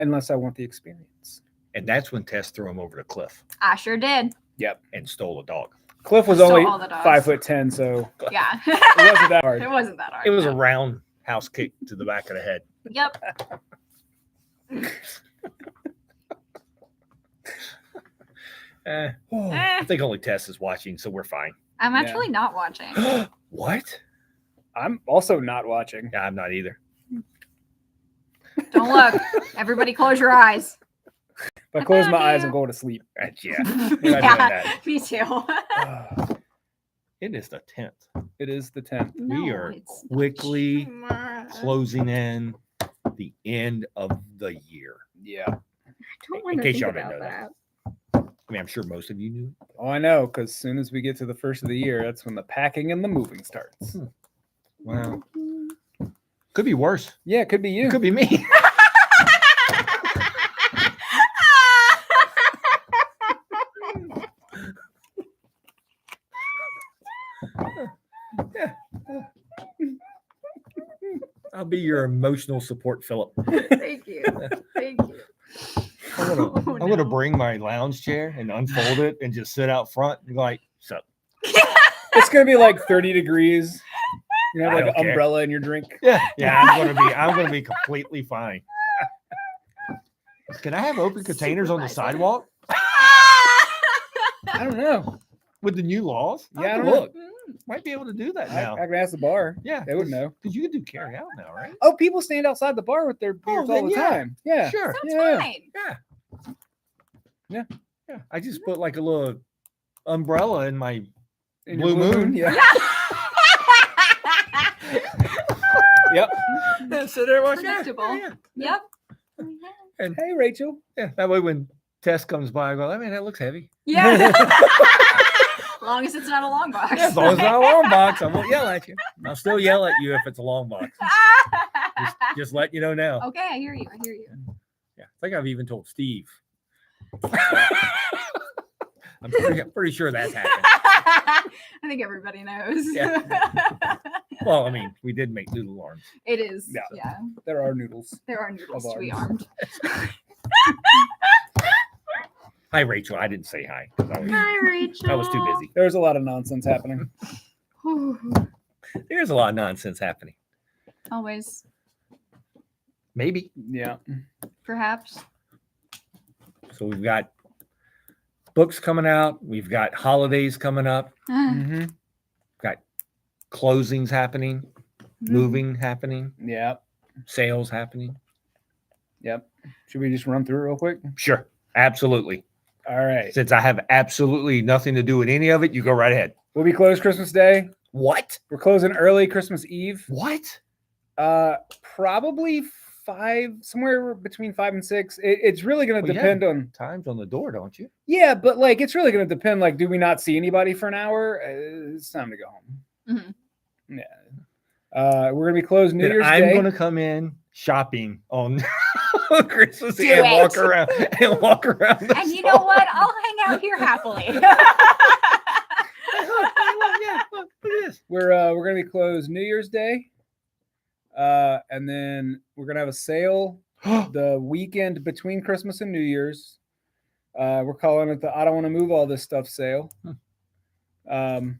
unless I want the experience. And that's when Tess threw him over the cliff I sure did. Yep. and stole a dog. Cliff was Stole only all the dogs. 5'10", so Yeah. it wasn't that hard. It wasn't that hard. It was a no. round house kick to the back of the head. Yep. I think only Tess is watching, so we're fine. I'm actually not watching. What? I'm also not watching. Yeah, I'm not either. Don't look. Everybody close your eyes. If I close my love eyes, you. I'm going to sleep. Yeah. We're not doing Yeah, that. me too. It is the 10th. It is the 10th. We are it's quickly not. closing in the end of the year. Yeah. I don't want in to case think y'all didn't about know that. I mean, I'm sure most of you knew. Oh, I know, because as soon as we get to the first of the year, that's when the packing and the moving starts. Wow. Could be worse. Yeah, it could be you. It could be me. I'll be your emotional support, Philip. Thank you. Thank you. I'm gonna bring my lounge chair and unfold it and just sit out front and go like, so It's going to be like 30 degrees. You have I like don't an care. umbrella in your drink. yeah, I'm gonna be completely fine. Can I have open containers on the Supervisor. sidewalk I don't know. with the new laws? Yeah, I don't look, Mm. might be able to do that I now. can ask the bar. Yeah, They would know. because you can do carry out now, right? Oh, people stand outside the bar with their beers all then the yeah. time. Yeah. Sure. Sounds Yeah. fine. Yeah. I just put like a little umbrella in my In your Blue Moon? Yeah. Yep. yeah, sit there watching. Predictable. Yeah. Yep. And Hey, Rachel. yeah, that way when Tess comes by, I go, I mean, that looks heavy. Yeah. As long as it's not a long box. Yeah, as long as it's not a long box, I won't yell at you. I'll still yell at you if it's a long box. Just let you know now. Okay, I hear you. I hear you. Yeah, I think I've even told Steve. I'm pretty sure that's happened. I think everybody knows. Yeah. Well, I mean, we did make noodle arms. It is. Yeah. Yeah. There are noodles. There are noodles Of to be arms. armed. Hi, Rachel. I didn't say hi. 'Cause Hi, Rachel. I was too busy. There's a lot of nonsense happening. There's a lot of nonsense happening. Always. Maybe. Yeah. Perhaps. So we've got books coming out. We've got holidays coming up. Mm-hmm. Got closings happening, moving happening, Yep. sales happening. Yep. Should we just run through it real quick? Sure. Absolutely. All right. Since I have absolutely nothing to do with any of it, you go right ahead. We'll be closed Christmas Day. What? We're closing early Christmas Eve. What? Probably somewhere between 5 and 6. It's really going to Well, you depend on. Time's on the door, don't you? Yeah, but like it's really going to depend. Like, do we not see anybody for an hour? It's time to go home. Mhm. Yeah. We're going to be closed New Then Year's I'm Day. going to come in shopping on Christmas Do Eve and it. walk around the And you know what? I'll hang out here happily. Yeah, look at this. We're going to be closed New Year's Day. And then we're going to have a sale the weekend between Christmas and New Year's. We're calling it the I don't want to move all this stuff sale. Mhm.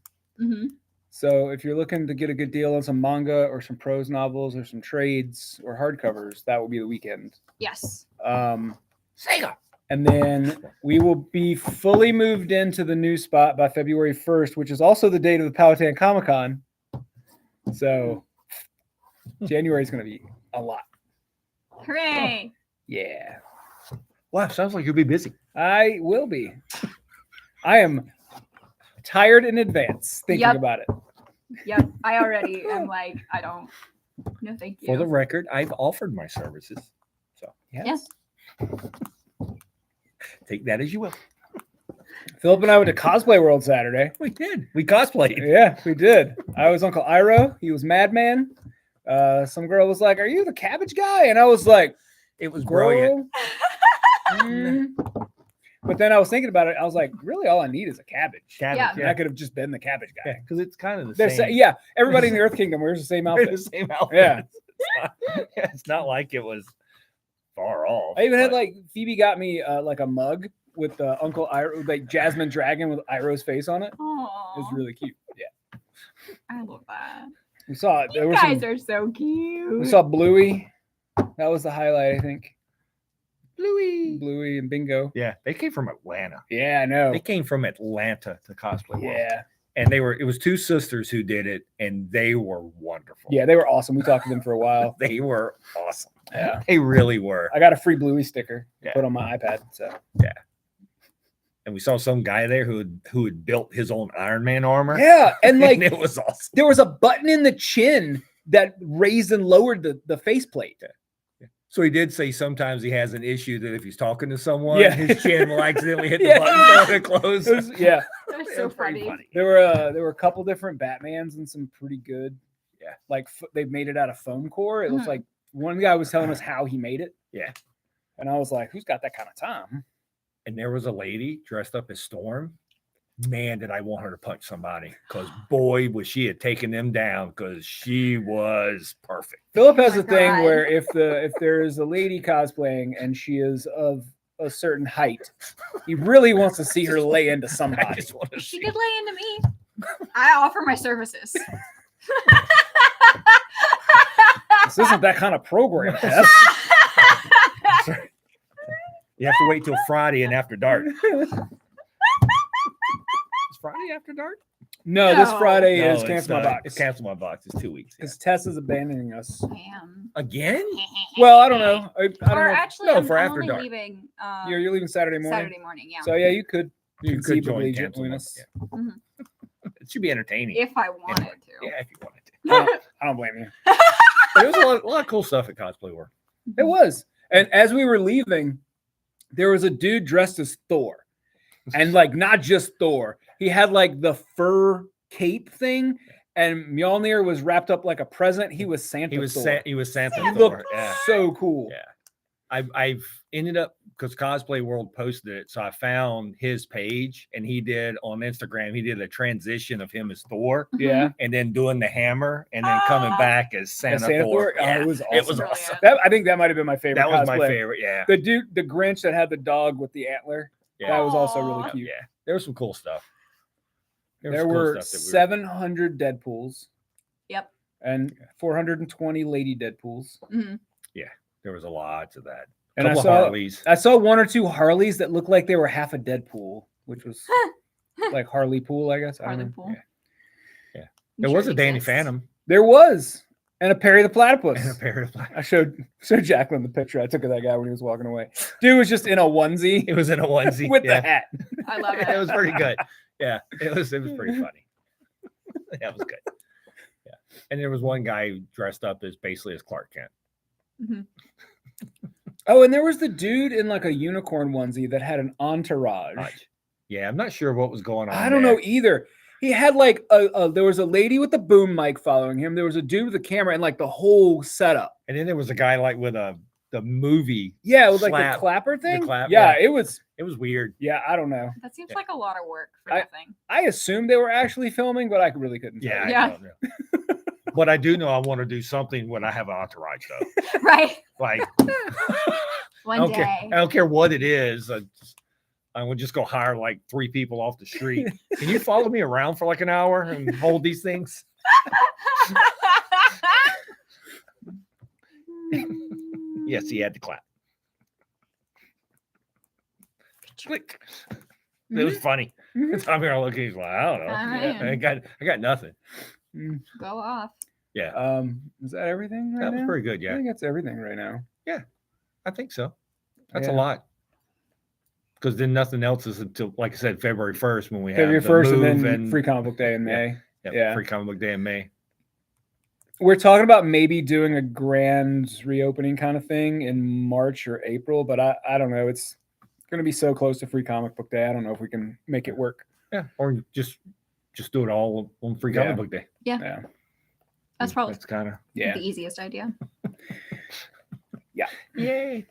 So if you're looking to get a good deal on some manga or some prose novels or some trades or hardcovers, that will be the weekend. Yes. Sega. And then we will be fully moved into the new spot by February 1st, which is also the date of the Powhatan Comic-Con. So January is going to be a lot. Hooray. Yeah, Wow, sounds like you'll be busy. I will be. I am tired in advance thinking Yep. about it. Yep. I already am like, I don't. No, thank you. For the record, I've offered my services. So Yes. take that as you will. Philip and I went to Cosplay World Saturday. We did. We cosplayed. Yeah, we did. I was Uncle Iroh. He was Madman. Some girl was like, "Are you the cabbage guy?" And I was like, It was brilliant. "Girl." Mm. But then I was thinking about it. I was like, really, all I need is a cabbage. Cabbage, And I could have just been the cabbage guy. because it's kind of the They're same. yeah, everybody in the Earth Kingdom wears the same They're outfit. the same outfit. Yeah. It's not like it was far off. I even had but like Phoebe got me like a mug with Uncle Iroh, like Jasmine Dragon with Iroh's face on it. It was Aww, really cute. Yeah, I love that. we saw it. There You was guys some, are so cute. we saw Bluey. That was the highlight, I think. Bluey. Bluey and Bingo. Yeah, they came from Atlanta. Yeah, I know. They came from Atlanta to Cosplay World. Yeah, And it was two sisters who did it, and they were wonderful. yeah, they were awesome. We talked to them for a while. They were awesome. Yeah, They really were. I got a free Bluey sticker to Yeah. put on my iPad. So And we saw some guy there who had built his own Iron Man armor. yeah, and like and it was awesome. there was a button in the chin that raised and lowered the faceplate. So he did say sometimes he has an issue that if he's talking to someone, Yeah. his chin will accidentally hit the Yeah. button so it close. It was- yeah, They're It so was pretty funny. there were a couple different Batmans and some pretty good. Yeah. Like they made it out of foam core. It looks Mhm. like one guy was telling us how he made it. Yeah. And I was like, who's got that kind of time? And there was a lady dressed up as Storm. Man, did I want her to punch somebody because boy, was she had taken them down because she was perfect. Philip has Oh a my thing God. where if there is a lady cosplaying and she is of a certain height, he really wants to see her lay into I somebody. just want to She see. could lay into me. I offer my services. This isn't that kind of program, Tess. You have to wait till Friday and after dark. Is Friday after dark? No, this No. Friday No, is it's, cancel my box. It's cancel my box. It's 2 weeks. Yeah. Because Tess is abandoning us. Damn. Again? Well, I don't know. I don't Or know. actually, No, I'm, for I'm after only dark. leaving You're leaving Saturday morning. Saturday morning. Yeah, So yeah, you could You could conceivably join cancel join my- us. yeah. Mhm. It should be entertaining. if I wanted Anyway, to. Yeah, if you wanted to. I don't blame you. But there was a lot of cool stuff at Cosplay World. It was. And as we were leaving, there was a dude dressed as Thor. And like not just Thor. He had like the fur cape thing, and Mjolnir was wrapped up like a present. He was Santa He was Thor. he was Santa He Thor. looked Yeah. so cool. Yeah. I've ended up because Cosplay World posted it, so I found his page, and he did on Instagram. He did a transition of him as Thor, Yeah. and then doing the hammer, and then coming Ah. back as Santa, Santa Thor. Thor? Oh, Yeah, it was It was awesome. awesome. I think that might have been my favorite. That was my cosplay. favorite. Yeah. The dude, the Grinch that had the dog with the antler. Yeah. That was also Aw. really cute. Yeah. There was some cool stuff. was There cool were stuff that 700 Deadpools Yep. and 420 Lady Deadpools. Mhm. There was a lot of that. And I Couple saw Harleys. I saw one or two Harleys that looked like they were half a Deadpool, which was like Harley Pool, I guess. I don't Harley know. Pool. Yeah. I'm There sure was it a Danny exists. Phantom There was, and a Perry the Platypus. and a pair of black. I showed Jacqueline the picture I took of that guy when he was walking away. Dude was just in a onesie It was in a onesie with yeah. the hat. I love it. It was pretty good. Yeah, it was pretty funny. That was good. Yeah, and there was one guy who dressed up as basically as Clark Kent. Mhm. Oh, and there was the dude in like a unicorn onesie that had an entourage. Yeah, I'm not sure what was going on. I don't there. know either. He had like there was a lady with a boom mic following him. There was a dude with a camera and like the whole setup. And then there was a guy like with the movie. Yeah, it was like the Slap. clapper thing. clap, yeah, yeah. it was. It was weird. Yeah, I don't know. That seems Yeah. like a lot of work for I- nothing. I assumed they were actually filming, but I really couldn't. tell Yeah, you. Yeah. I don't know. But I do know I want to do something when I have an entourage though. Right. Like One I day. don't care what it is. I would just go hire like 3 people off the street. Can you follow me around for like an hour and hold these things? Yes, he had to clap. Click. It was funny. Mhm. I'm here looking. He's like, I don't know. Alright. I got nothing. Mm. Go off. Yeah, Is that everything right that was now? pretty good. I Yeah, think that's everything right now. I think so. That's a Yeah. lot. Because then nothing else is until, like I said, February 1st when we have February the 1st and move then Free Comic Book Day in Yeah. May. yeah, yeah. Free Comic Book Day in May. We're talking about maybe doing a grand reopening kind of thing in March or April, but I don't know. It's going to be so close to Free Comic Book Day. I don't know if we can make it work. Yeah, or just do it all on Free Yeah. Comic Book Day. Yeah. That's probably That's kind of Yeah. the easiest idea. yay.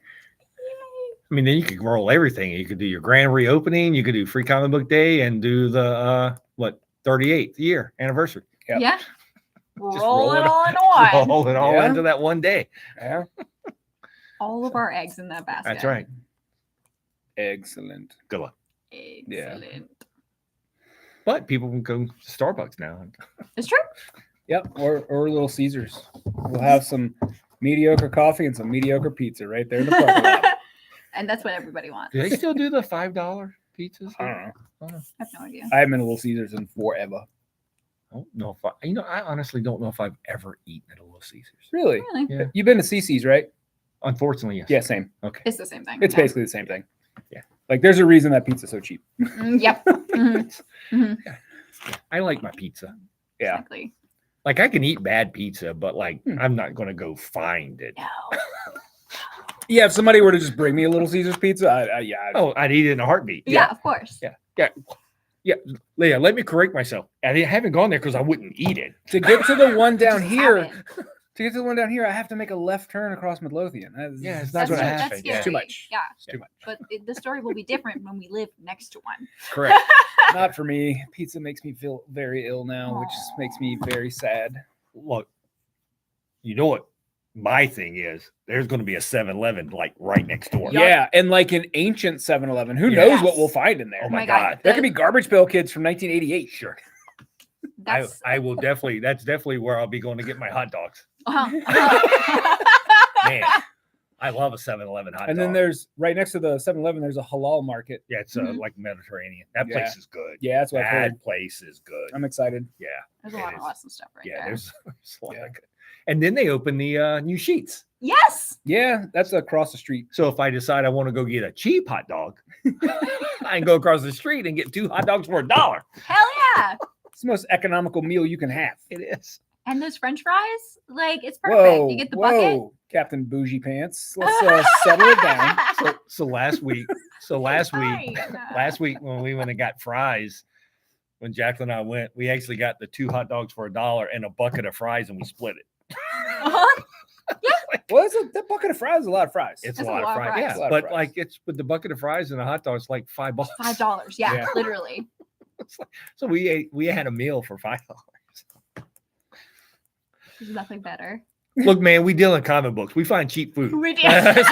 I mean, then you could roll everything. You could do your grand reopening. You could do Free Comic Book Day and do the 38th year anniversary. Yep. Yeah. Just Roll it roll it all into one. Roll it all Yeah. into that one day. Yeah. all of our eggs in that basket. That's right. Excellent. Good luck. Excellent. But people can go to Starbucks now. It's true. Yep. Or Little Caesars. We'll have some mediocre coffee and some mediocre pizza right there in the parking lot. And that's what everybody wants. Do they still do the $5 pizzas? I don't know. I have no idea. I haven't been to Little Caesars in forever. I don't know if I honestly don't know if I've ever eaten at a Little Caesars. Really? Really? Yeah. You've been to CC's, right? Unfortunately, yes. Yeah, same. Okay. It's the same thing. It's yeah. basically the same thing. Yeah. Like there's a reason that pizza's so cheap. Yep. Mhm. I like my pizza. Yeah. Exactly. Like I can eat bad pizza, but like Hmm. I'm not gonna go find it. No. Yeah, if somebody were to just bring me a Little Caesars pizza, I'd Oh, I'd eat it in a heartbeat. Yeah, of course. Yeah. Yeah, Leah, let me correct myself. I haven't gone there because I wouldn't eat it. to get to the one down Just here. haven't. To get to the one down here, I have to make a left turn across Midlothian. Yeah, it's That's not gonna true. happen. That's Yeah. scary. Too much. Yeah. It's too much. But the story will be different when we live next to one. Correct. Not for me. Pizza makes me feel very ill now, which makes me very sad. Look, you know what my thing is? There's going to be a 7-Eleven like right next door. Yeah, and like an ancient 7-Eleven. Who Yes. knows what we'll find in there? Oh my God. There could be Garbage Pail Kids from 1988. Sure. That's I will definitely. That's definitely where I'll be going to get my hot dogs. uh-huh. Man, I love a 7-Eleven hot dog. And then there's right next to the 7-Eleven, there's a halal market. yeah, it's Mhm. like Mediterranean. That Yeah. place is good. Yeah, that's what I've heard. That place is good. I'm excited. Yeah, There's a It lot of is. awesome stuff right yeah. there. There's a lot Yeah. of good. And then they open the new sheets. Yes. Yeah, that's across the street. So if I decide I want to go get a cheap hot dog, I can go across the street and get 2 hot dogs for $1. Hell yeah. It's the most economical meal you can have. It is. And those French fries, like it's perfect. Whoa, You get the bucket. whoa, Captain Bougie Pants. Let's settle it down. So last week, last week Fine. when we went and got fries, when Jacqueline and I went, we actually got the 2 hot dogs for $1 and a bucket of fries, and we split it. Uh-huh. Well, that bucket of fries is a lot of fries. It's That's a lot of fries. It's a lot Yeah, of but fries. like it's with the bucket of fries and a hot dog, it's like $5. $5. Yeah, Yeah. literally. So we had a meal for $5. There's nothing better. Look, man, we deal in comic books. We find cheap food. We do. It's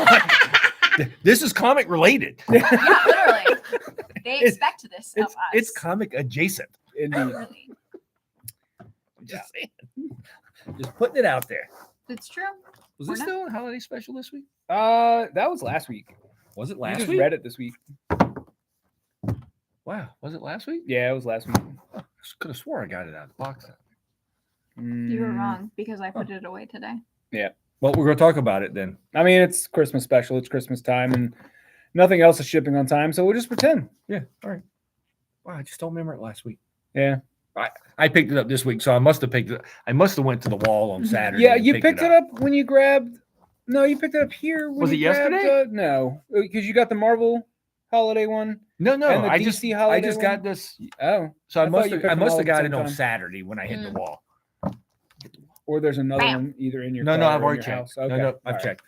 like, this is comic related. Yeah, literally. They It's- expect this of us. It's comic adjacent. Indeed. Really. Just saying. Just putting it out there. It's true. Was We're this not- still a holiday special this week? That was last week. Was it You last just week? read it this week. Wow, was it last week? Yeah, it was last week. I could have swore I got it out of the box. You were Mm, wrong because I put it away today. Well, we're going to talk about it then. I mean, it's Christmas special. It's Christmas time, and nothing else is shipping on time, so we'll just pretend. Yeah, all right. Wow, I just don't remember it last week. Yeah. I picked it up this week, so I must have picked it. I must have went to the wall on Saturday. Yeah, and you picked it up when you grabbed. No, you picked it up here. When Was you it yesterday? No, because you got the Marvel holiday one. No, and the I DC just holiday got one? this. Oh, So I I must thought you have picked I them must all have at the got same it on time. Saturday when I hit the wall. or there's another Bam. one either in your. No, car no, or I've in already your checked. house. No, Okay, no, all I've right. checked.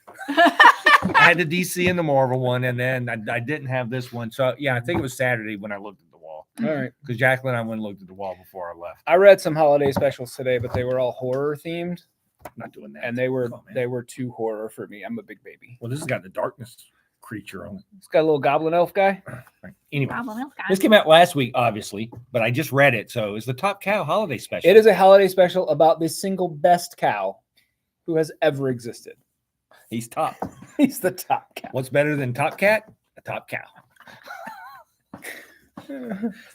I had the DC and the Marvel one, and then I didn't have this one. So yeah, I think it was Saturday when I looked at the wall All right. because Jacqueline and I went and looked at the wall before I left. I read some holiday specials today, but they were all horror themed, I'm not doing that. and they were Come on, man. they were too horror for me. I'm a big baby. Well, this has got the darkness creature on it. It's got a little goblin elf guy. Right. Anyway, Problem else, guys. this came out last week, obviously, but I just read it. So it's the Top Cow holiday special. It is a holiday special about the single best cow who has ever existed. He's top. He's the top cow. What's better than Top Cat? A Top Cow.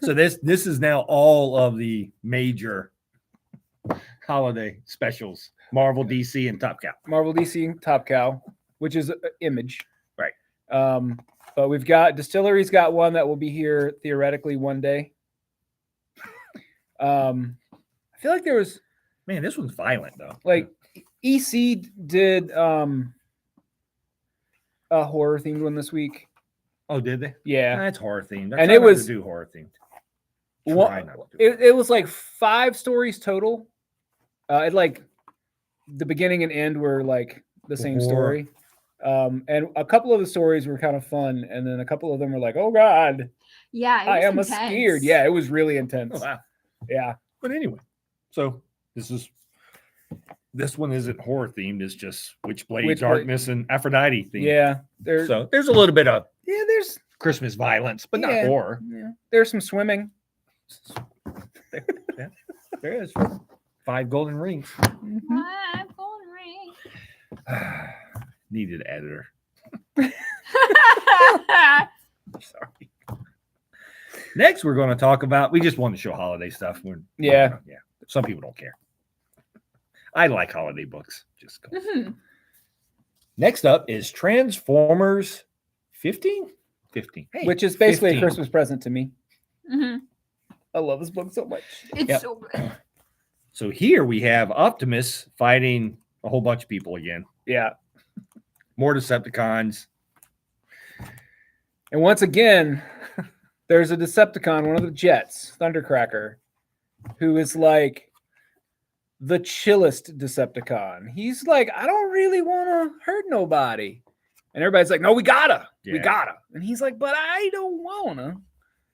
So this is now all of the major holiday specials: Marvel, DC, and Top Cow. Marvel DC top cow, which is Image. Right. But we've got Distillery's got one that will be here theoretically one day. I feel like there was Man, this one's violent though. like EC did a horror themed one this week. Oh, did they? Yeah. That's horror themed. And it was- do horror themed. One- Try not to do it was like 5 stories total. It like the beginning and end were like the same Horror. story. And a couple of the stories were kind of fun, and then a couple of them were like, "Oh God, Yeah, it I was am intense. scared." Yeah, it was really intense. Oh, wow. Yeah, But anyway, so this is This one isn't horror themed. It's just Witchblade, Witchblade. Darkness, and Aphrodite themed. Yeah, there's So there's a little bit of there's Christmas violence, but not Yeah. horror. there's some swimming. There is 5 golden rings. Mhm. My golden ring. Needed editor. Sorry. Next, we're going to talk about. We just want to show holiday stuff. Yeah. Yeah. Some people don't care. I like holiday books. Just go. Mhm. Next up is Transformers 15? 15. Hey, Which is basically 15. a Christmas present to me. Mhm. I love this book so much. It's Yep. so good. So here we have Optimus fighting a whole bunch of people again. Yeah. More Decepticons. And once again, there's a Decepticon, one of the Jets, Thundercracker, who is like the chillest Decepticon. He's like, I don't really want to hurt nobody. And everybody's like, no, we gotta. We Yeah. gotta. And he's like, but I don't wanna.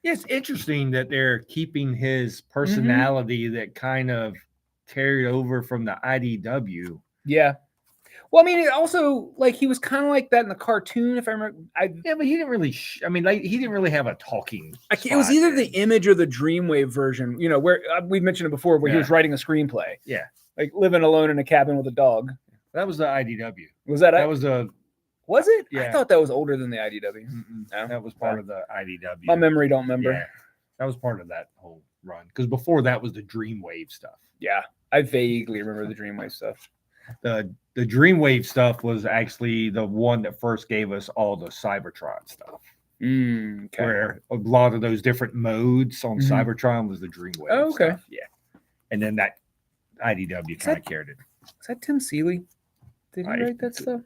Yeah, it's interesting that they're keeping his personality that kind of carried over from the IDW. Yeah. Well, I mean, it also, like, he was kind of like that in the cartoon, if I remember. Yeah, but he didn't really. Like he didn't really have a talking. It was spot either there. the Image or the Dreamwave version, you know, where we've mentioned it before, where he Yeah. was writing a screenplay. Yeah. Like living alone in a cabin with a dog. That was the IDW. Was that That it? was the. Was it? I Yeah. thought that was older than the IDW. No? That was part of the IDW. My memory don't remember. Yeah, that was part of that whole run because before that was the Dreamwave stuff. Yeah. I vaguely remember the Dreamwave stuff. The Dreamwave stuff was actually the one that first gave us all the Cybertron stuff. Okay. Where a lot of those different modes on Mhm. Cybertron was the Dreamwave. Oh, okay. Stuff. Yeah, and then that IDW Is kind that- of carried it. Is that Tim Seeley? Did he I- write that stuff?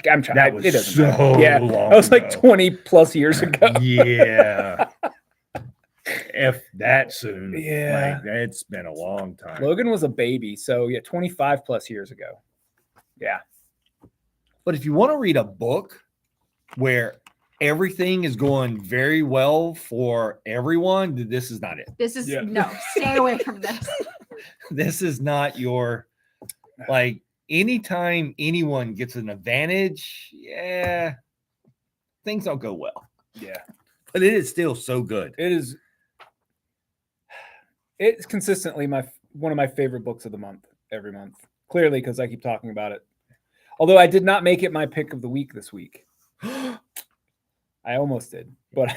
I'm trying. That was it doesn't so matter. Yeah. long That was like ago. 20 plus years ago. Yeah. If that soon. Yeah. Like, it's been a long time. Logan was a baby. So, yeah, 25 plus years ago. Yeah. But if you want to read a book where everything is going very well for everyone, this is not it. This is Yeah. no. Stay away from this. This is not your like anytime anyone gets an advantage, yeah, things don't go well. Yeah. But it is still so good. It is. It's consistently one of my favorite books of the month every month. Clearly, because I keep talking about it. Although I did not make it my pick of the week this week. I almost did, but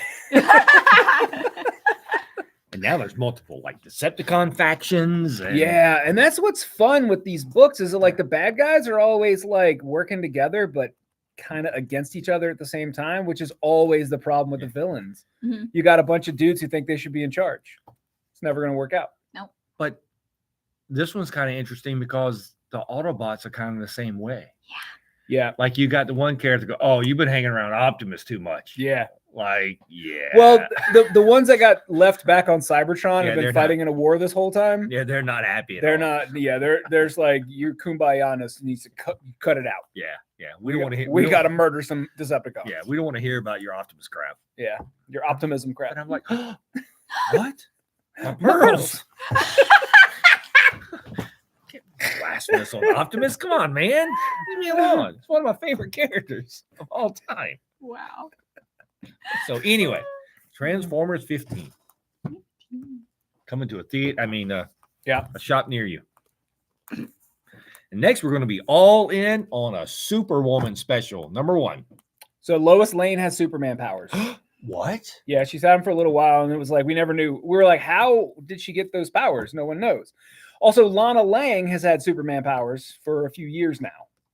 And now there's multiple like Decepticon factions. And yeah, and that's what's fun with these books is that like the bad guys are always like working together, but kind of against each other at the same time, which is always the problem with the villains. Mhm. You got a bunch of dudes who think they should be in charge. It's never going to work out. But this one's kind of interesting because the Autobots are kind of the same way. Yeah, Like you got the one character go, oh, you've been hanging around Optimus too much. yeah. Like, yeah. Well, the ones that got left back on Cybertron Yeah, have they're been fighting in a war this whole time. yeah, they're not happy. At They're all. not. Yeah, there's like your Kumbaya-ness needs to cut it out. Yeah, yeah. We don't want to hear. We don't- got to murder some Decepticons. Yeah, we don't want to hear about your Optimus crap. Yeah, your optimism crap. And I'm like, what? My pearls. Get blasphemous on Optimus. Come on, man. Leave me alone. It's one of my favorite characters of all time. Wow. So anyway, Transformers 15 coming to a theater. Yeah. a shop near you. And next, we're going to be all in on a Superwoman special, number 1. So Lois Lane has Superman powers. What? Yeah, she's had them for a little while, and it was like we never knew. We were like, how did she get those powers? No one knows. Also, Lana Lang has had Superman powers for a few years now.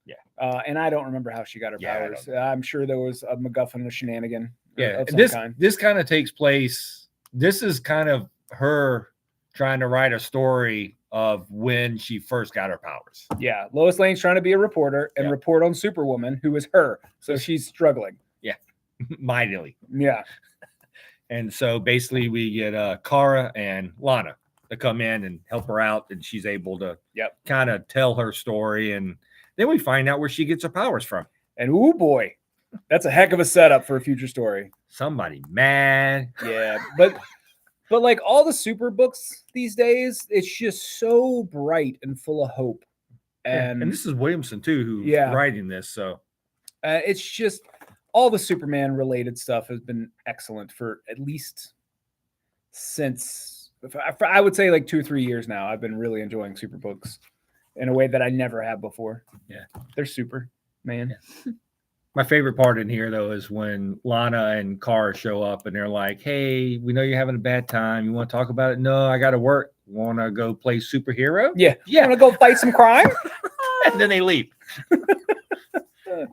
Yeah. And I don't remember how she got her Yeah, I powers. I'm sure there was a MacGuffin, a shenanigan. Yeah, of and some kind. this kind of takes place. This is kind of her trying to write a story of when she first got her powers. Yeah, Lois Lane's trying to be a reporter and Yeah. report on Superwoman, who is her. So she's struggling. Mightily. Yeah. And so basically we get Kara and Lana to come in and help her out, and she's able to kind of tell her story, and then we find out where she gets her powers from. And oh boy, that's a heck of a setup for a future story. Somebody mad. Yeah, but like all the super books these days, it's just so bright and full of hope. And this is Williamson too, who's Yeah. writing this. So it's just all the Superman related stuff has been excellent for at least since I would say like 2 or 3 years now. I've been really enjoying super books in a way that I never have before. Yeah. They're super, man. Yeah. My favorite part in here though is when Lana and Kara show up and they're like, "Hey, we know you're having a bad time. You want to talk about it?" "No, I got to work." "Want to go play superhero?" Yeah. Yeah. Want to go fight some crime? And then they leave.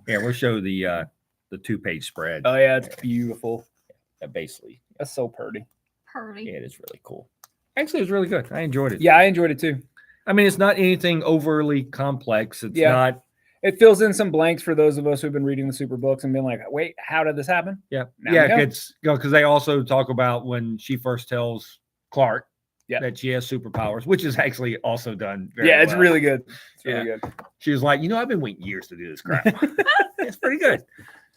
Yeah, we'll show the 2-page spread. Oh yeah, it's beautiful. Basically. That's so pretty. Purdy. Yeah, it is really cool. Actually, it was really good. I enjoyed it. Yeah, I enjoyed it too. I mean, it's not anything overly complex. It's Yeah. not. It fills in some blanks for those of us who've been reading the super books and been like, wait, how did this happen? Yeah. Now we know. It's because they also talk about when she first tells Clark Yeah. that she has superpowers, which is actually also done very Yeah, it's well. really good. It's Yeah. really good. She was like, I've been waiting years to do this crap. It's pretty good.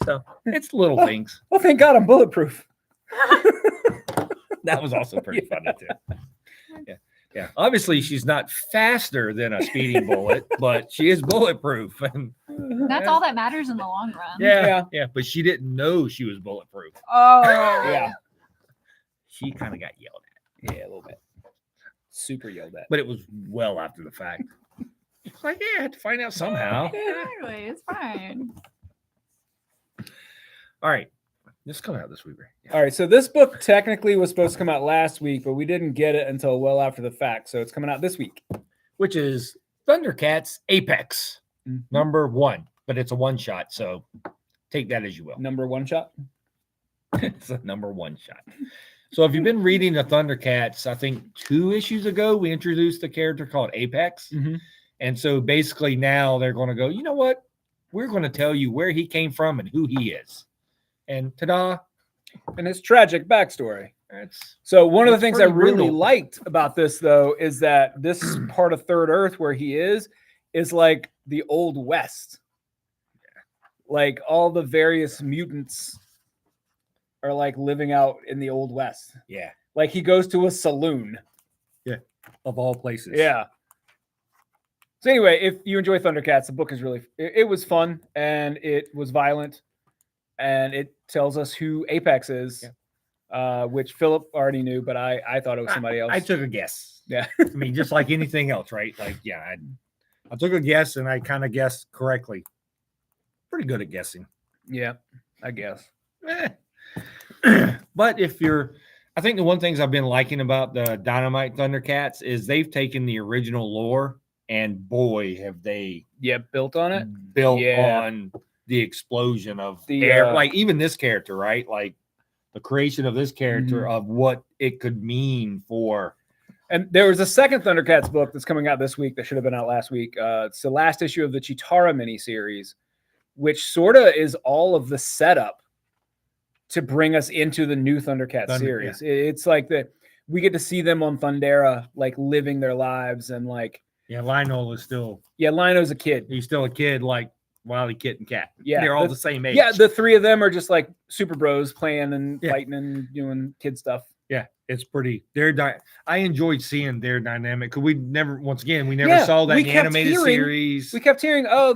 So it's little things. Oh, thank God I'm bulletproof. That was also pretty funny too. Yeah. Yeah. Obviously, she's not faster than a speeding bullet, but she is bulletproof. And That's all that matters in the long run. yeah. But she didn't know she was bulletproof. Oh. Yeah. She kind of got yelled at. Yeah, a little bit. Super yelled at. But it was well after the fact. It's like, I had to find out somehow. Exactly. It's fine. All right. This is coming out this week, right? Yeah. All right, so this book technically was supposed to come out last week, but we didn't get it until well after the fact. So it's coming out this week. Which is Thundercats Apex Mhm. number 1, but it's a one shot. So take that as you will. Number 1 shot. It's a number 1 shot. So if you've been reading the Thundercats, I think 2 issues ago, we introduced a character called Apex. Mm-hmm. And so basically now they're going to go, you know what? We're going to tell you where he came from and who he is. And ta-da. And his tragic backstory. That's So one of the It's things I pretty really brutal. liked about this, though, is that this part of Third Earth where he is like the Old West. Like all the various mutants are like living out in the Old West. yeah, Like he goes to a saloon. of all places. Yeah. So anyway, if you enjoy Thundercats, the book is really it was fun and it was violent and it tells us who Apex is, which Philip already knew, but I thought it was somebody else. I took a guess. Yeah. I mean, just like anything else, right? Like, yeah, I took a guess and I kind of guessed correctly. Pretty good at guessing. Yeah, I guess. But I think the one things I've been liking about the Dynamite Thundercats is they've taken the original lore and boy, have they Yeah, built on it. built Yeah. on the explosion of The, air. Like even this character, right? Like the creation of this character Mm-hmm. of what it could mean for. And there was a second Thundercats book that's coming out this week that should have been out last week. It's the last issue of the Chitara miniseries, which sort of is all of the setup to bring us into the new Thundercats series. It's like that we get to see them on Thundera, like living their lives and like, Yeah, Lionel is still, yeah, Lino's a kid. he's still a kid like Wily, Kit, and Cat. Yeah, They're all the same age. Yeah, the three of them are just like super bros playing and Yeah. fighting and doing kid stuff. Yeah, it's pretty. I enjoyed seeing their dynamic because we never Yeah, saw that we in the kept animated hearing- series. We kept hearing, oh,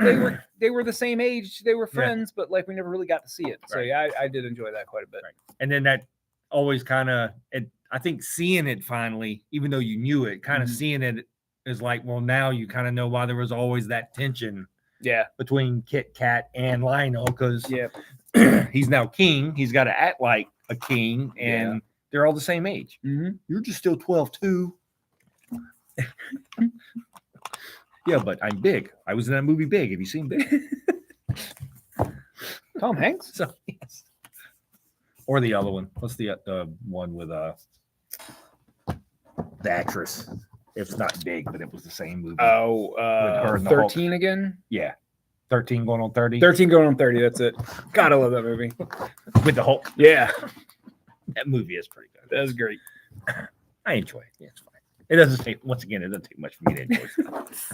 they were the same age, they were friends, but like we never really got to see it. So Right. yeah, I did enjoy that quite a bit. Right. And then that always kind of, I think seeing it finally, even though you knew it, kind of Mhm. seeing it is like, well, now you kind of know why there was always that tension Yeah, between Kit Kat and Lionel because yeah, he's now king. He's got to act like a king, and they're all the same age. mm-hmm. You're just still 12 too. Yeah, but I'm Big. I was in that movie Big. Have you seen Big? Tom Hanks. So yes. Or the other one. What's the one with the actress? It's not Big, but it was the same movie. Oh, her and the Hulk. 13 again. Yeah. 13 going on 30 13 going on 30. That's it. God, I love that movie. with the Hulk. Yeah, That movie is pretty good. that's great. I enjoy it. Yeah, it's fine. It doesn't take, once again, it doesn't take much for me to enjoy stuff.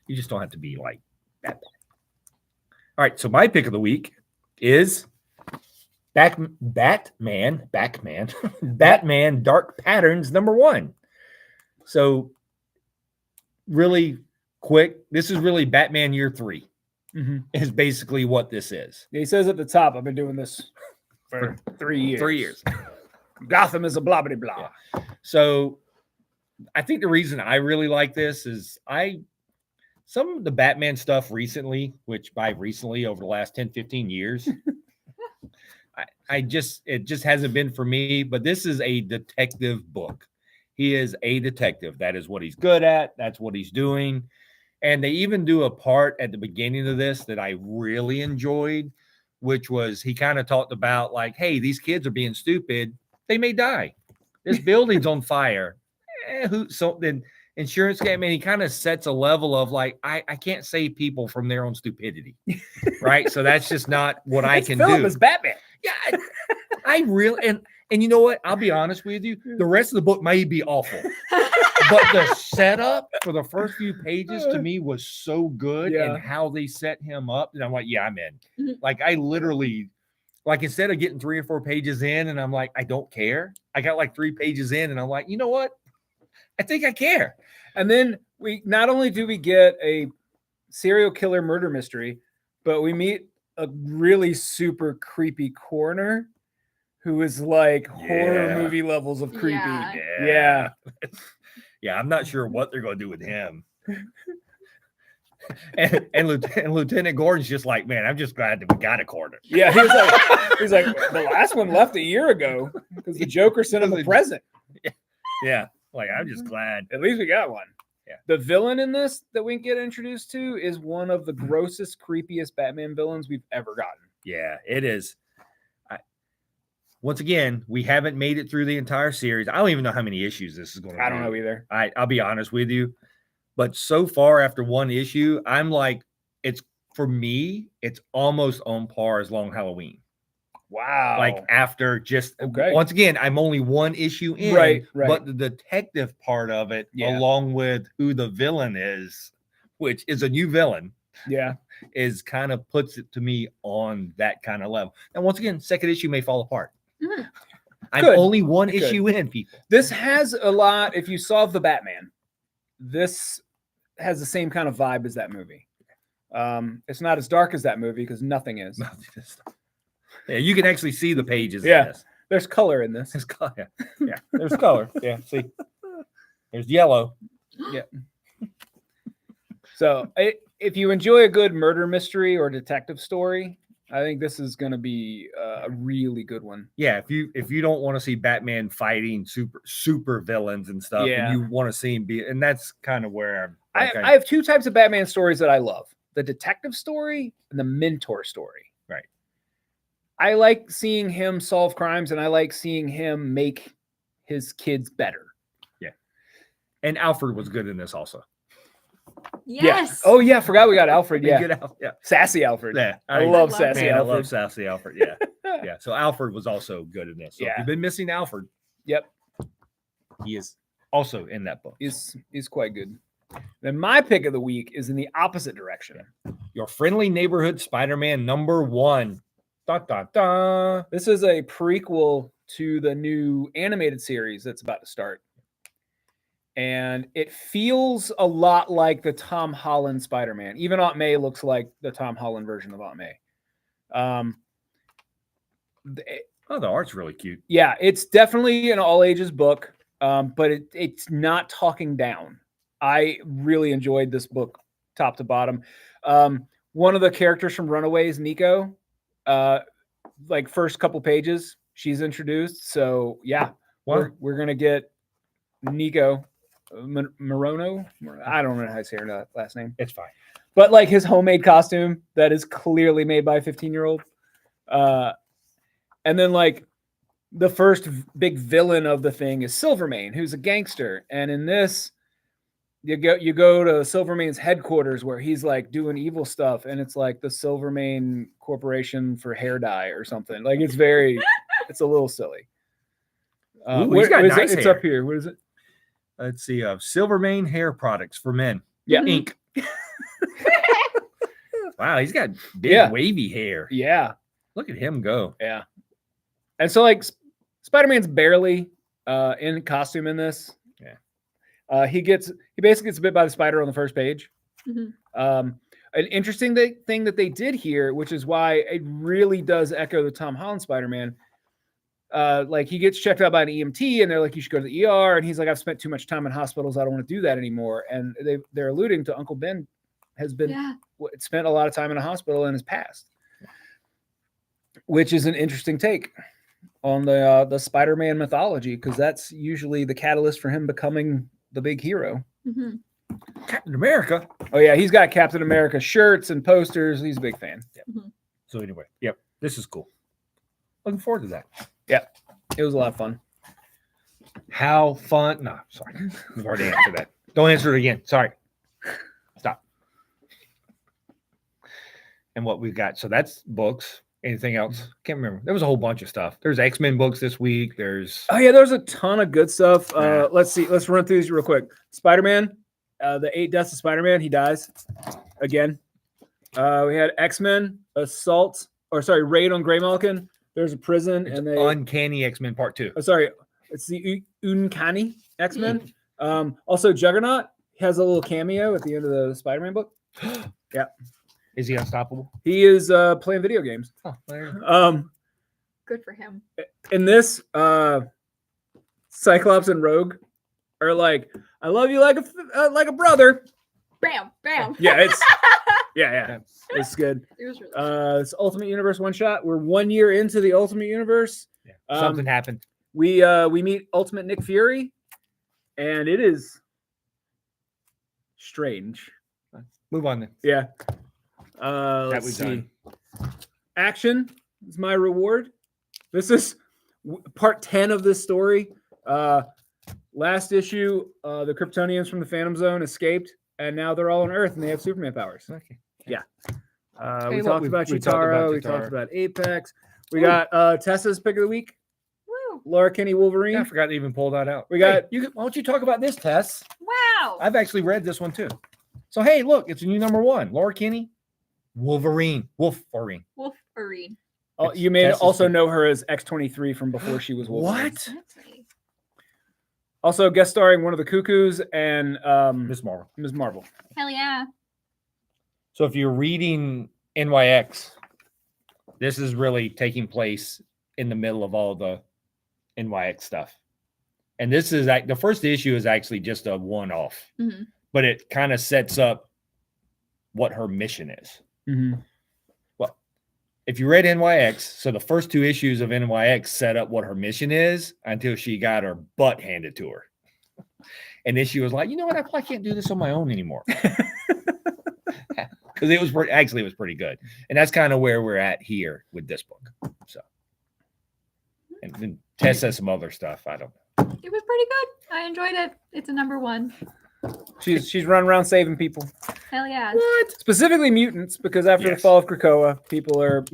You just don't have to be like that bad. All right. So my pick of the week is Batman Dark Patterns #1. So really quick, this is really Batman Year 3 Mhm. is basically what this is. He says at the top, "I've been doing this for 3 years. 3 years. Gotham is a blah blah blah." So I think the reason I really like this is some of the Batman stuff recently, which by recently over the last 10, 15 years, it just hasn't been for me. But this is a detective book. He is a detective. That is what he's good at. That's what he's doing. And they even do a part at the beginning of this that I really enjoyed, which was he kind of talked about like, hey, these kids are being stupid. They may die. This building's on fire. So then insurance guy, man, he kind of sets a level of like, I can't save people from their own stupidity. Right. So that's just not what I can do. As Batman. Yeah. I really, and you know what? I'll be honest with you. The rest of the book may be awful. But the setup for the first few pages to me was so good, Yeah. and how they set him up. And I'm like, yeah, I'm in. Mhm. Like, I literally, like, instead of getting 3 or 4 pages in, and I'm like, I don't care. I got like 3 pages in, and I'm like, you know what? I think I care. And then we not only do we get a serial killer murder mystery, but we meet a really super creepy coroner who is like horror Yeah. movie levels of creepy. Yeah. Yeah. Yeah, I'm not sure what they're going to do with him. and Lieutenant Gordon's just like, man, I'm just glad that we got a coroner. Yeah, he's like the last one left a year ago because the Joker sent him a present. Yeah, like I'm just glad. At least we got one. Yeah. The villain in this that we get introduced to is one of the grossest, creepiest Batman villains we've ever gotten. Yeah, it is. Once again, we haven't made it through the entire series. I don't even know how many issues this is going to be. I don't know either. I'll be honest with you. But so far after one issue, I'm like, for me, it's almost on par as Long Halloween. Wow. Like after just, Okay. once again, I'm only one issue in. Right. But the detective part of it, Yeah. along with who the villain is, which is a new villain, Yeah. is kind of puts it to me on that kind of level. And once again, second issue may fall apart. Mhm. I'm Good. only one Good. issue in, people. This has a lot. If you solve the Batman, this has the same kind of vibe as that movie. It's not as dark as that movie because nothing is. Yeah, you can actually see the pages. Yeah. In this. There's color in this. There's color. Yeah, there's color. Yeah, see, there's yellow. So if you enjoy a good murder mystery or detective story, I think this is going to be a really good one. Yeah, if you don't want to see Batman fighting super villains and stuff, Yeah. and you want to see him be, and that's kind of where I have 2 types of Batman stories that I love: the detective story and the mentor story. Right. I like seeing him solve crimes, and I like seeing him make his kids better. and Alfred was good in this also. Yes. Yeah. Oh yeah, forgot we got Alfred. Yeah. Yeah. Sassy Alfred. Yeah. I love love Sassy Man, I Alfred. love Sassy Alfred. Yeah. Yeah. So Alfred was also good in this. So if Yeah. you've been missing Alfred, Yep. he is also in that book. Is quite good. Then my pick of the week is in the opposite direction. Your Friendly Neighborhood Spider-Man #1. Dun, dun, dun. This is a prequel to the new animated series that's about to start. And it feels a lot like the Tom Holland Spider-Man. Even Aunt May looks like the Tom Holland version of Aunt May. Oh, the art's really cute. Yeah, it's definitely an all ages book, but it's not talking down. I really enjoyed this book top to bottom. One of the characters from Runaways, Nico, like first couple pages, she's introduced. So yeah, Wow. we're gonna get Nico Morono. I don't know how to say her last name, It's fine. but like his homemade costume that is clearly made by a 15-year-old. And then like the first big villain of the thing is Silvermane, who's a gangster. And in this, you go to Silvermane's headquarters where he's like doing evil stuff, and it's like the Silvermane Corporation for hair dye or something. Like it's a little silly. Ooh, he's got what is nice it? It's hair. up here. What is it? Let's see. Silvermane hair products for men. Yeah. Mhm. Inc. Wow, he's got big Yeah. wavy hair. Yeah. Look at him go. Yeah. And so like Spider-Man's barely in costume in this. Yeah. He basically gets bit by the spider on the first page. Mhm. An interesting thing that they did here, which is why it really does echo the Tom Holland Spider-Man. Like he gets checked out by an EMT, and they're like, "You should go to the ER." And he's like, "I've spent too much time in hospitals. I don't want to do that anymore." And they're alluding to Uncle Ben has been spent a lot of time in a hospital in his past, which is an interesting take on the Spider-Man mythology, because that's usually the catalyst for him becoming the big hero. Mhm. Captain America. Oh yeah, he's got Captain America shirts and posters. He's a big fan. So anyway, yep, this is cool. Looking forward to that. Yeah, it was a lot of fun. How fun? No, sorry, we've already answered that. Don't answer it again. Sorry. Stop. And what we've got. So that's books. Anything else? Can't remember. There was a whole bunch of stuff. There's X-Men books this week. There's There's a ton of good stuff. Yeah. Let's see. Let's run through these real quick. Spider-Man, the 8 Deaths of Spider-Man. He dies again. We had X-Men raid on Greymalkin. There's a prison it's and they Uncanny X-Men Part 2. It's the Uncanny X-Men. Also Juggernaut has a little cameo at the end of the Spider-Man book. Yeah. Is he unstoppable? He is playing video games. Oh, there you go. Good for him. In this, Cyclops and Rogue are like, "I love you like a brother." Bam, bam. Yeah, it's good. It was really It's Ultimate Universe one shot. We're 1 year into the Ultimate Universe. Yeah. Something happened. We meet Ultimate Nick Fury, and it is strange. Move on then. Yeah. Let's we've see. done. Action is my reward. This is part 10 of this story. Last issue, the Kryptonians from the Phantom Zone escaped, and now they're all on Earth, and they have Superman powers. Okay. Yeah. Hey, We look, talked about we talked Chitara. about We Chitara. talked about Apex. We got Tessa's pick of the week. Woo. Laura Kinney Wolverine. Yeah, I forgot to even pull that out. We got- Hey, why don't you talk about this, Tess? Wow. I've actually read this one too. So hey, look, it's a new number 1. Laura Kinney, Wolverine. Wolverine. Oh, It's you may Tessa's also pick. know her as X-23 from before she was Wolverine. What? That's right. Also guest starring one of the Cuckoos and Miss Marvel. Ms. Marvel. Hell yeah. So if you're reading NYX, this is really taking place in the middle of all the NYX stuff. And this is the first issue is actually just a one-off, Mhm. but it kind of sets up what her mission is. Mm-hmm. Well, if you read NYX, so the first 2 issues of NYX set up what her mission is until she got her butt handed to her. And then she was like, you know what? I probably can't do this on my own anymore. Because it was pretty good. And that's kind of where we're at here with this book. So, and then Tess says some other stuff. I don't know. It was pretty good. I enjoyed it. It's a number 1. She's running around saving people. Hell yeah. What? Specifically mutants, because after the Yes. fall of Krakoa, people are,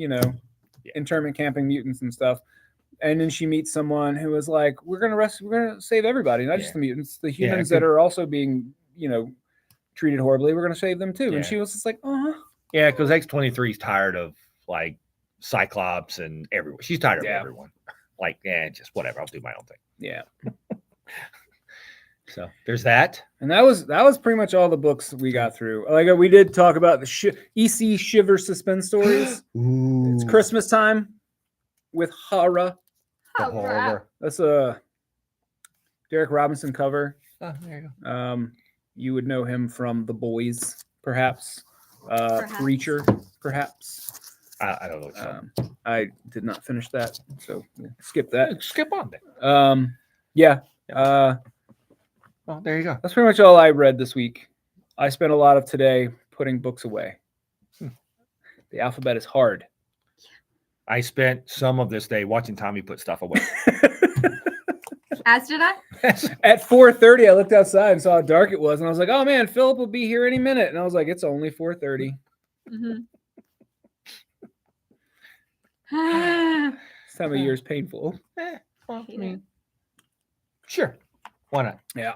internment camping mutants and stuff. And then she meets someone who is like, we're gonna save everybody, not just the mutants, the humans that are also being, treated horribly. We're gonna save them too. Yeah. And she was just like, Yeah, because X-23 is tired of like Cyclops and everyone. She's tired of everyone. Like, just whatever. I'll do my own thing. yeah. So there's that. And that was pretty much all the books we got through. Like we did talk about the EC Shiver suspense stories. Ooh. It's Christmas time with Hara. Oh, crap. That's a Derek Robinson cover. Oh, there you go. You would know him from The Boys, perhaps. Preacher, perhaps. I don't know. I did not finish that, so we'll skip that. Skip on then. Yeah. Well, there you go. That's pretty much all I read this week. I spent a lot of today putting books away. The alphabet is hard. I spent some of this day watching Tommy put stuff away. As did I. At 4:30, I looked outside and saw how dark it was, and I was like, "Oh man, Philip will be here any minute." And I was like, "It's only 4:30." Mm-hmm. This time of year is painful. Well, I mean, sure. Why not? Yeah.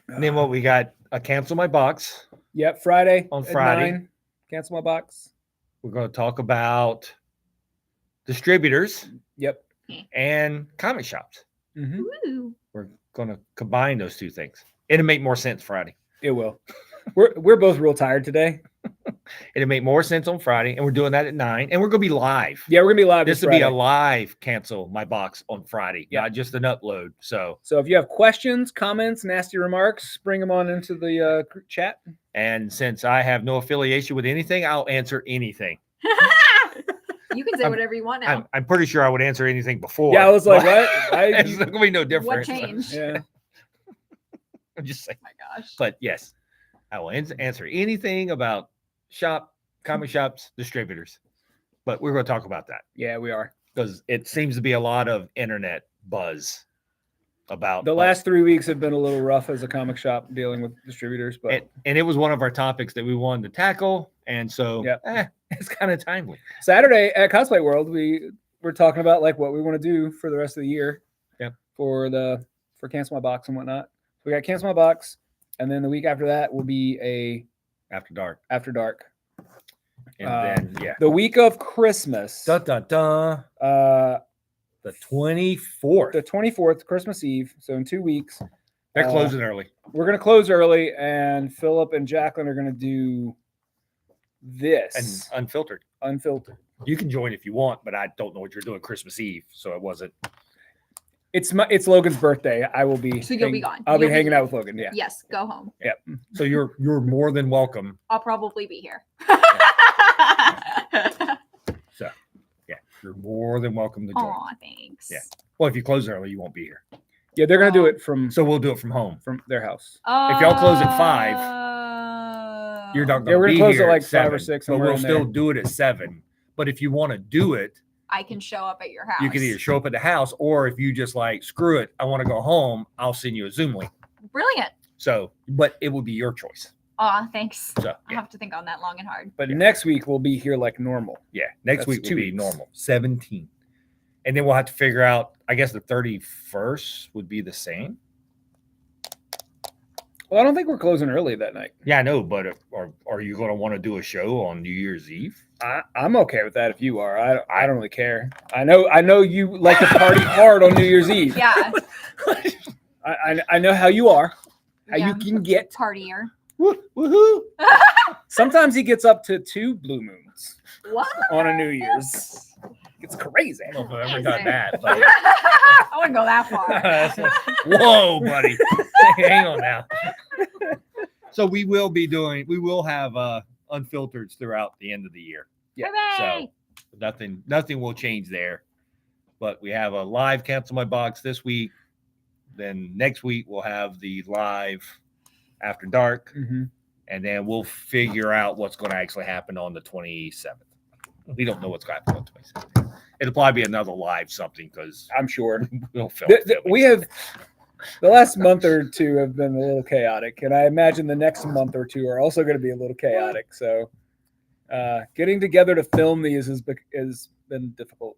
And then what we got? Cancel my box. Yep. Friday On at Friday. 9, cancel my box. We're going to talk about distributors Yep. and comic shops. Mm-hmm. Ooh. We're gonna combine those two things. It'll make more sense Friday. It will. We're both real tired today. It'll make more sense on Friday, and we're doing that at 9, and we're gonna be live. Yeah, we're gonna be live. This will be a live cancel my box on Friday, Yeah. not just an upload. So if you have questions, comments, nasty remarks, bring them on into the chat. and since I have no affiliation with anything, I'll answer anything. You can say whatever you want now. I'm pretty sure I would answer anything before. Yeah, I was like, what? It's not gonna be no What different. changed? Yeah. I'm just saying. Oh my gosh. But yes, I will answer anything about comic shops, distributors. But we're going to talk about that Yeah, we are. because it seems to be a lot of internet buzz about The last 3 weeks have been a little rough as a comic shop dealing with distributors, but and it was one of our topics that we wanted to tackle, and so Yep. it's kind of timely. Saturday at Cosplay World, we're talking about like what we want to do for the rest of the year. Yep. For Cancel My Box and whatnot. We got Cancel My Box, and then the week after that will be a After dark, After Dark. and then The week of Christmas. the 24th. The 24th, Christmas Eve. So in 2 weeks. They're closing early. We're gonna close early, and Philip and Jacqueline are gonna do this And unfiltered. unfiltered. You can join if you want, but I don't know what you're doing Christmas Eve, so it wasn't. It's Logan's birthday. I will be. So you'll be gone. I'll You'll be be hanging here. out with Logan. Yeah. Yes, go home. Yep. So you're more than welcome. I'll probably be here. So yeah, you're more than welcome to join. Aw, thanks. Yeah. Well, if you close early, you won't be here. Yeah, they're gonna do it from So we'll do it from home. their house. If y'all close at 5, You're not Yeah, going we're to gonna be close here at like 5 7, or 6, but somewhere we'll in still there. do it at 7. But if you want to do it, I can show up at your house. you can either show up at the house, or if you just like screw it, I want to go home, I'll send you a Zoom link. Brilliant. So, but it would be your choice. Aw, thanks. So I yeah, have to think on that long and hard. But next week we'll be here like normal. yeah. Next That's week will 2 be weeks. normal, 17, and then we'll have to figure out. I guess the 31st would be the same. Well, I don't think we're closing early that night. Yeah, I know, but are you going to want to do a show on New Year's Eve? I'm okay with that if you are. I don't really care. I know you like to party hard on New Year's Eve. Yeah, I know how you are. How Yeah. you can get. partier. Woohoo! Sometimes he gets up to 2 blue moons What? on a New Year's. It's crazy. I don't know if I've ever done that. But I wouldn't go that far. whoa, buddy. Hang on now. So we will have unfiltered throughout the end of the year. Yeah, Hooray! So nothing will change there. But we have a live Cancel My Box this week. Then next week we'll have the live After Dark. Mm-hmm. And then we'll figure out what's going to actually happen on the 27th. We don't know what's going to happen on the 27th. It'll probably be another live something because I'm sure. we'll film. We have the last month or two have been a little chaotic, and I imagine the next month or two are also going to be a little chaotic. So, getting together to film these has been difficult.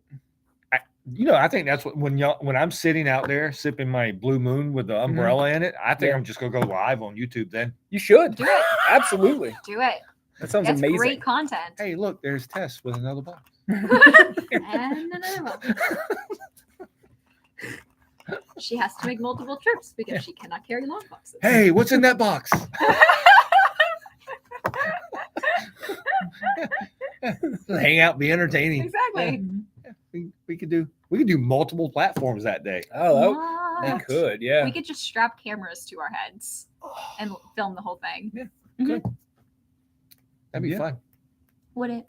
I think that's what when I'm sitting out there sipping my Blue Moon with the umbrella in it, I think Yeah. I'm just gonna go live on YouTube then. You should Do it. absolutely. Do it. That sounds That's amazing. great content. Hey, look, there's Tess with another box. And another one. She has to make multiple trips because she cannot carry long boxes. Hey, what's in that box? Hang out, be entertaining. Exactly. We could do multiple platforms that day. Oh, What? we could, yeah. We could just strap cameras to our heads and film the whole thing. That'd be Yeah. fun. Would it?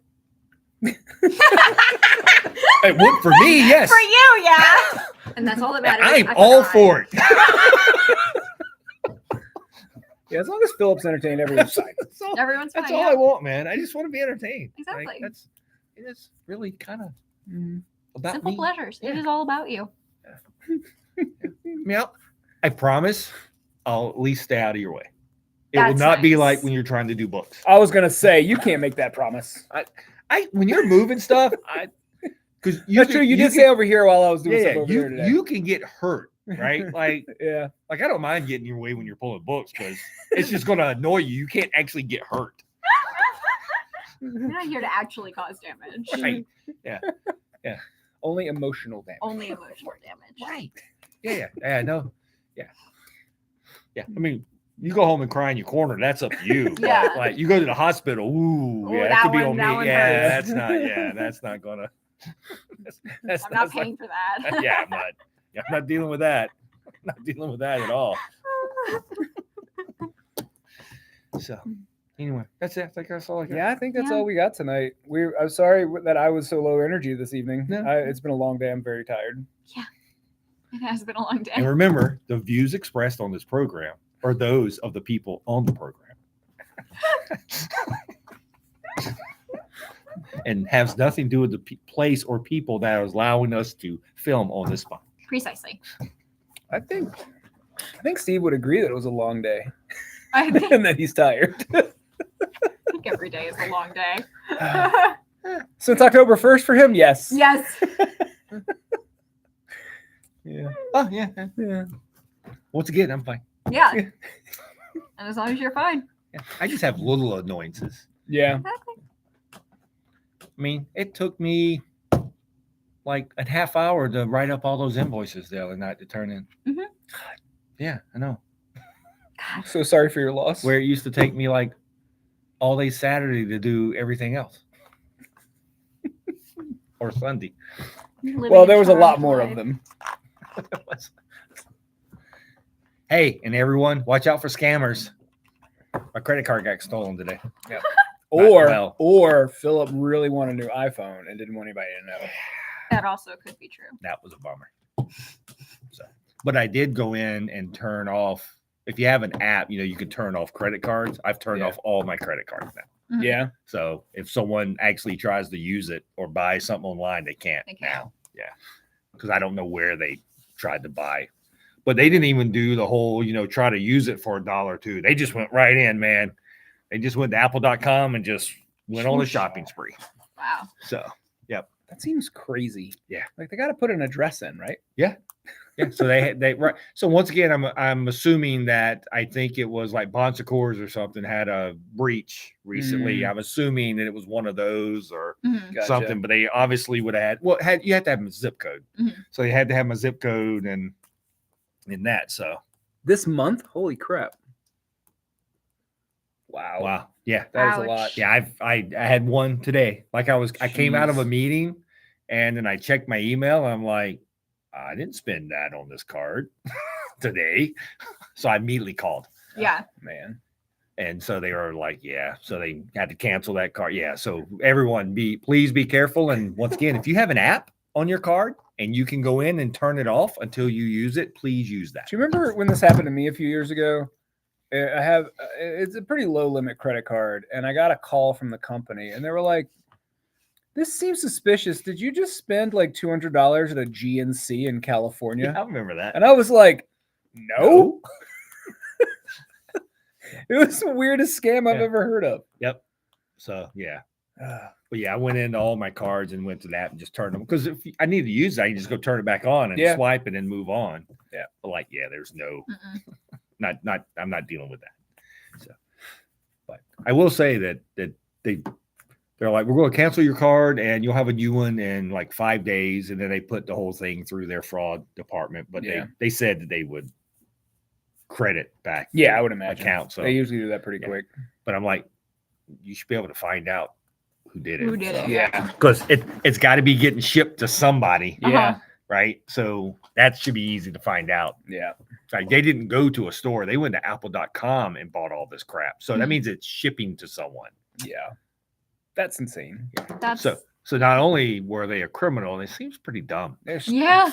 It would for me, yes. For you, yeah. And that's all that matters. I'm I all forgot. for it. Yeah, as long as Philip's entertained, everyone's fine. Everyone's fine. That's all yeah. I want, man. I just want to be entertained. Exactly. Like, it's really kind of Mhm. about Simple me. pleasures. Yeah. It is all about you. I promise I'll at least stay out of your way. It will That's not be nice. like when you're trying to do books. I was gonna say you can't make that promise. When you're moving stuff, because That's true. You did say over here while I was doing yeah, stuff over there today. you can get hurt, right? Like Yeah. I don't mind getting in your way when you're pulling books because it's just going to annoy you. You can't actually get hurt. We're not here to actually cause damage. Right. Only emotional damage. Only emotional damage. Right. Yeah. No. Yeah. I mean, you go home and cry in your corner. That's up to you. Yeah. But, like you go to the hospital. Ooh, Ooh, yeah, that that could be one- on that me. one Yeah, hurts. that's not. Yeah, that's not gonna. That's I'm not that's paying for that. yeah, I'm not. I'm not dealing with that. I'm not dealing with that at all. So, anyway, that's it. I think that's all I got. Yeah, I think that's Yeah. all we got tonight. I'm sorry that I was so low energy this evening. No. It's been a long day. I'm very tired. It has been a long day. And remember, the views expressed on this program are those of the people on the program. And has nothing to do with the place or people that is allowing us to film on this spot. Precisely. I think Steve would agree that it was a long day I think, and that he's tired. every day is a long day. Since October 1st for him, yes. Yes. Yeah. Oh, yeah. Yeah. Once again, I'm fine. Yeah. And as long as you're fine. Yeah. I just have little annoyances. Yeah. Exactly. I mean, it took me like a half hour to write up all those invoices the other night to turn in. Mhm. Yeah, I know. So sorry for your loss. Where it used to take me like all day Saturday to do everything else. Or Sunday. Living Well, there was a lot charmed more life. of them. Hey, and everyone, watch out for scammers. My credit card got stolen today. Or Philip really wanted a new iPhone and didn't want anybody to know. That also could be true. That was a bummer. So, but I did go in and turn off. If you have an app, you can turn off credit cards. I've turned Yeah. off all my credit cards now. Mhm. Yeah. So if someone actually tries to use it or buy something online, they can't They can't. now. Yeah. Because I don't know where they tried to buy. But they didn't even do the whole, try to use it for $1 or $2. They just went right in, man. They just went to apple.com and just went on a shopping spree. Wow. So, That seems crazy. Yeah. Like they got to put an address in, right? yeah. So they right. So once again, I'm assuming that I think it was like Bon Secours or something had a breach recently. I'm assuming that it was one of those or Mhm. Gotcha. something, but they obviously would have had, you had to have a zip code. Mhm. So they had to have my zip code and in that. So This month? Holy crap. Wow. wow. Yeah. That is a Ouch. lot. Yeah. I had one today. Like I came out of a meeting and then I checked my email. And I'm like, I didn't spend that on this card today. So I immediately called. Yeah. Man. And so they were like, yeah. So they had to cancel that card. Yeah. So everyone please be careful. And once again, if you have an app on your card and you can go in and turn it off until you use it, please use that. Do you remember when this happened to me a few years ago? It's a pretty low limit credit card, and I got a call from the company, and they were like, "This seems suspicious. Did you just spend like $200 at a GNC in California?" Yeah, I remember that. And I was like, "No." It was the weirdest scam I've Yeah. ever heard of. Yep. So yeah. But yeah, I went into all my cards and went to that and just turned them because if I need to use it, I can just go turn it back on and Yeah. swipe it and move on. Yeah. But like, yeah, there's no, Mm-mm. I'm not dealing with that. So, but I will say that they're like, we're going to cancel your card and you'll have a new one in like 5 days. And then they put the whole thing through their fraud department, but Yeah. they said that they would credit back. Yeah, the I would imagine. account. So, They usually do that pretty Yeah. quick. but I'm like, you should be able to find out who did it. Who did it? Yeah. Because it's got to be getting shipped to somebody, Yeah. right? So that should be easy to find out. Yeah. Like they didn't go to a store; they went to apple.com and bought all this crap. So that Mhm. means it's shipping to someone. Yeah. That's insane. That's So not only were they a criminal, it seems pretty dumb. yeah.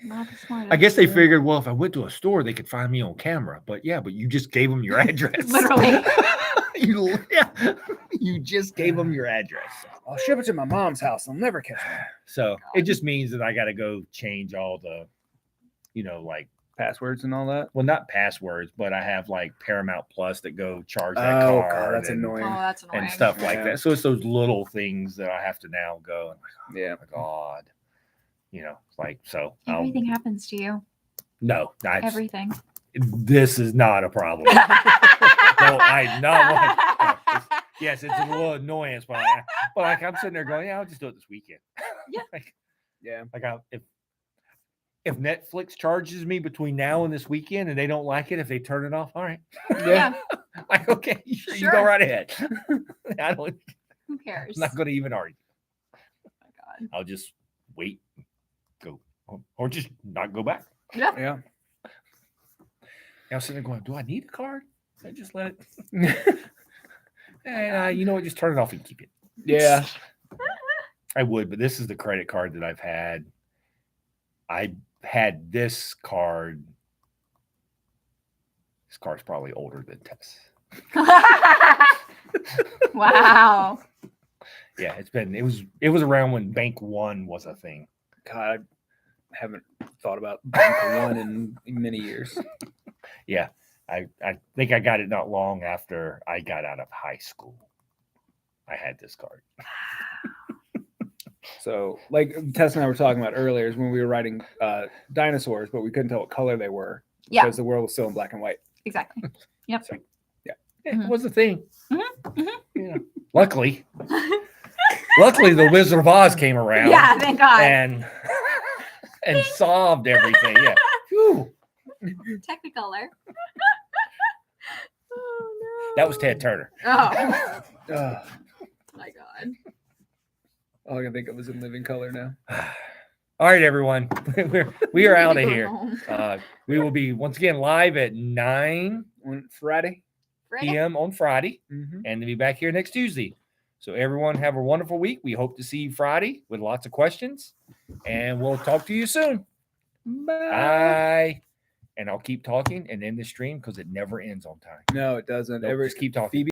Not the smartest. I guess they figured, well, if I went to a store, they could find me on camera. But yeah, but you just gave them your address. Literally. you just gave them your address. I'll ship it to my mom's house. They'll never catch me. So it just means that I got to go change all the, like, Passwords and all that. well, not passwords, but I have like Paramount Plus that go charge that Oh, card God, that's and, annoying. Oh, that's annoying. and stuff like Yeah. that. So it's those little things that I have to now go. Yeah. Oh my God, like so. Everything happens to you. No, Everything. this is not a problem. No, I not want. Yes, it's a little annoyance, but like I'm sitting there going, yeah, I'll just do it this weekend. Yeah. like, Yeah. like if if Netflix charges me between now and this weekend and they don't like it, if they turn it off, all right. Yeah. Like, okay, sure, you go Sure. right ahead. I don't, Who cares? I'm not going to even argue. Oh my God. I'll just wait, go, or just not go back. Yeah. Yeah. I was sitting there going, do I need a card? I just let it. And you know what? Just turn it off and keep it. Yeah. I would, but this is the credit card that I've had. I had this card. This card's probably older than Tess. Wow. Yeah, it was around when Bank One was a thing. God, I haven't thought about Bank One in many years. Yeah. I think I got it not long after I got out of high school. I had this card. So, like Tess and I were talking about earlier, is when we were writing dinosaurs, but we couldn't tell what color they were Yeah. because the world was still in black and white. Exactly. Yep. So, yeah. It was a thing. Mhm. Yeah. Luckily, the Wizard of Oz came around. Yeah. Thank God. And solved everything. Yeah. Whew. Technicolor. Oh no. That was Ted Turner. Oh my God. All I can think of is in living color now. All right, everyone. we are out of Going here. home. We will be once again live at 9 On Friday. Ready? p.m. on Friday, Mm-hmm. and to be back here next Tuesday. So everyone have a wonderful week. We hope to see you Friday with lots of questions, and we'll talk to you soon. Bye. And I'll keep talking and end the stream because it never ends on time. No, it doesn't. Nope, just keep talking. Phoebe